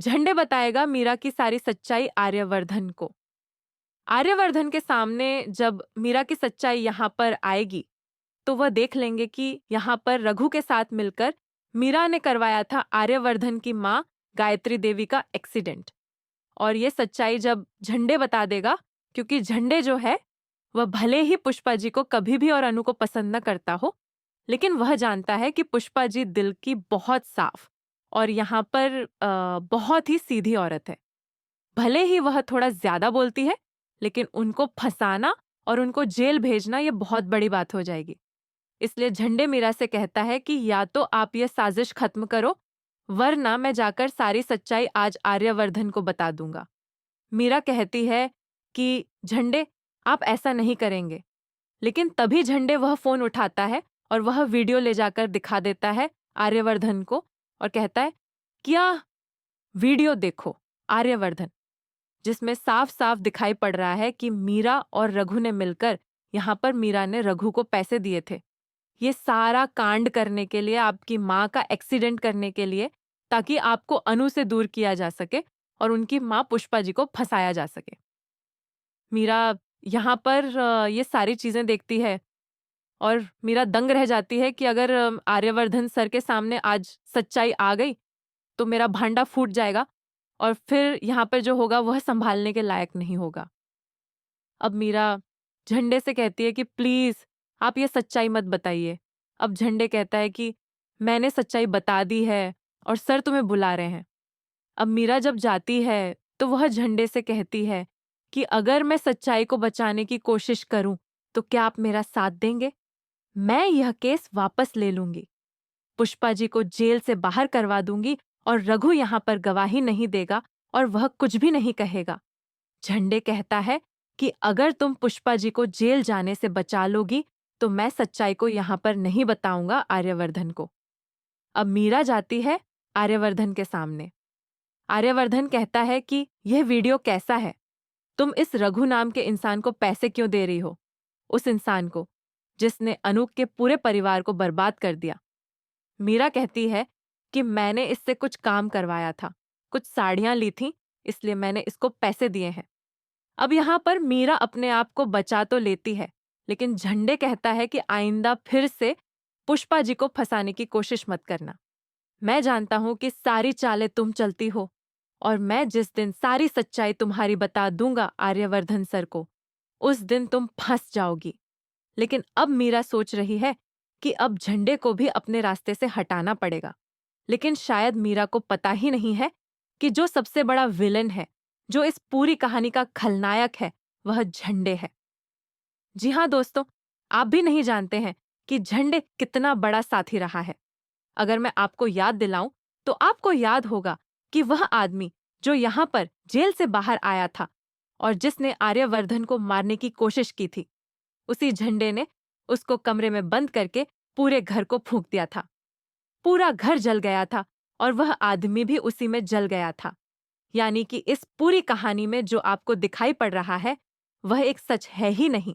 झंडे बताएगा मीरा की सारी सच्चाई आर्यवर्धन को। आर्यवर्धन के सामने जब मीरा की सच्चाई यहाँ पर आएगी, तो वह देख लेंगे कि यहाँ पर रघु के साथ मिलकर मीरा ने करवाया था आर्यवर्धन की माँ गायत्री देवी का एक्सीडेंट। और ये सच्चाई जब झंडे बता देगा, क्योंकि झंडे जो है वह भले ही पुष्पा जी को कभी भी और अनु को पसंद न करता हो, लेकिन वह जानता है कि पुष्पा जी दिल की बहुत साफ और यहाँ पर बहुत ही सीधी औरत है। भले ही वह थोड़ा ज्यादा बोलती है, लेकिन उनको फंसाना और उनको जेल भेजना ये बहुत बड़ी बात हो जाएगी। इसलिए झंडे मीरा से कहता है कि या तो आप ये साजिश खत्म करो, वरना मैं जाकर सारी सच्चाई आज आर्यवर्धन को बता दूंगा। मीरा कहती है कि झंडे, आप ऐसा नहीं करेंगे। लेकिन तभी झंडे वह फोन उठाता है और वह वीडियो ले जाकर दिखा देता है आर्यवर्धन को और कहता है, क्या वीडियो देखो आर्यवर्धन, जिसमें साफ साफ दिखाई पड़ रहा है कि मीरा और रघु ने मिलकर यहाँ पर मीरा ने रघु को पैसे दिए थे ये सारा कांड करने के लिए, आपकी माँ का एक्सीडेंट करने के लिए, ताकि आपको अनु से दूर किया जा सके और उनकी माँ पुष्पा जी को फंसाया जा सके। मीरा यहाँ पर ये सारी चीजें देखती है और मीरा दंग रह जाती है कि अगर आर्यवर्धन सर के सामने आज सच्चाई आ गई तो मेरा भांडा फूट जाएगा और फिर यहाँ पर जो होगा वह संभालने के लायक नहीं होगा। अब मीरा झंडे से कहती है कि प्लीज आप ये सच्चाई मत बताइए। अब झंडे कहता है कि मैंने सच्चाई बता दी है और सर तुम्हें बुला रहे हैं। अब मीरा जब जाती है तो वह झंडे से कहती है कि अगर मैं सच्चाई को बचाने की कोशिश करूं तो क्या आप मेरा साथ देंगे? मैं यह केस वापस ले लूंगी, पुष्पा जी को जेल से बाहर करवा दूंगी और रघु यहाँ पर गवाही नहीं देगा और वह कुछ भी नहीं कहेगा। झंडे कहता है कि अगर तुम पुष्पा जी को जेल जाने से बचा लोगी तो मैं सच्चाई को यहाँ पर नहीं बताऊंगा आर्यवर्धन को। अब मीरा जाती है आर्यवर्धन के सामने। आर्यवर्धन कहता है कि यह वीडियो कैसा है? तुम इस रघु नाम के इंसान को पैसे क्यों दे रही हो? उस इंसान को जिसने अनूप के पूरे परिवार को बर्बाद कर दिया। मीरा कहती है कि मैंने इससे कुछ काम करवाया था, कुछ साड़ियां ली थीं, इसलिए मैंने इसको पैसे दिए हैं। अब यहाँ पर मीरा अपने आप को बचा तो लेती है, लेकिन झंडे कहता है कि आइंदा फिर से पुष्पा जी को फंसाने की कोशिश मत करना। मैं जानता हूं कि सारी चालें तुम चलती हो और मैं जिस दिन सारी सच्चाई तुम्हारी बता दूंगा आर्यवर्धन सर को, उस दिन तुम फंस जाओगी। लेकिन अब मीरा सोच रही है कि अब झंडे को भी अपने रास्ते से हटाना पड़ेगा। लेकिन शायद मीरा को पता ही नहीं है कि जो सबसे बड़ा विलन है, जो इस पूरी कहानी का खलनायक है, वह झंडे है। जी हाँ दोस्तों, आप भी नहीं जानते हैं कि झंडे कितना बड़ा साथी रहा है। अगर मैं आपको याद दिलाऊं तो आपको याद होगा कि वह आदमी जो यहाँ पर जेल से बाहर आया था और जिसने आर्यवर्धन को मारने की कोशिश की थी, उसी झंडे ने उसको कमरे में बंद करके पूरे घर को फूंक दिया था। पूरा घर जल गया था और वह आदमी भी उसी में जल गया था। यानी कि इस पूरी कहानी में जो आपको दिखाई पड़ रहा है वह एक सच है ही नहीं।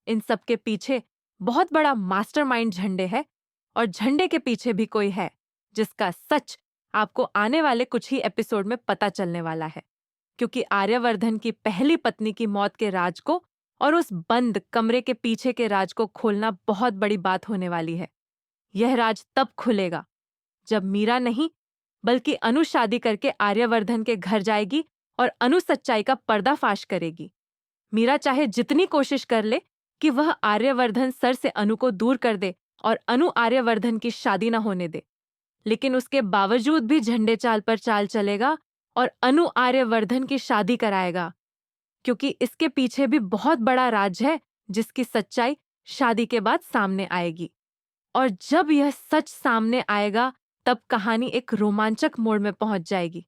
इन सब के पीछे बहुत बड़ा मास्टरमाइंड झंडे है और झंडे के पीछे भी कोई है जिसका सच आपको आने वाले कुछ ही एपिसोड में पता चलने वाला है। क्योंकि आर्यवर्धन की पहली पत्नी की मौत के राज को और उस बंद कमरे के पीछे के राज को खोलना बहुत बड़ी बात होने वाली है। यह राज तब खुलेगा जब मीरा नहीं बल्कि अनु शादी करके आर्यवर्धन के घर जाएगी और अनु सच्चाई का पर्दाफाश करेगी। मीरा चाहे जितनी कोशिश कर ले कि वह आर्यवर्धन सर से अनु को दूर कर दे और अनु आर्यवर्धन की शादी न होने दे, लेकिन उसके बावजूद भी झंडे चाल पर चाल चलेगा और अनु आर्यवर्धन की शादी कराएगा, क्योंकि इसके पीछे भी बहुत बड़ा राज है जिसकी सच्चाई शादी के बाद सामने आएगी। और जब यह सच सामने आएगा तब कहानी एक रोमांचक मोड़ में पहुंच जाएगी।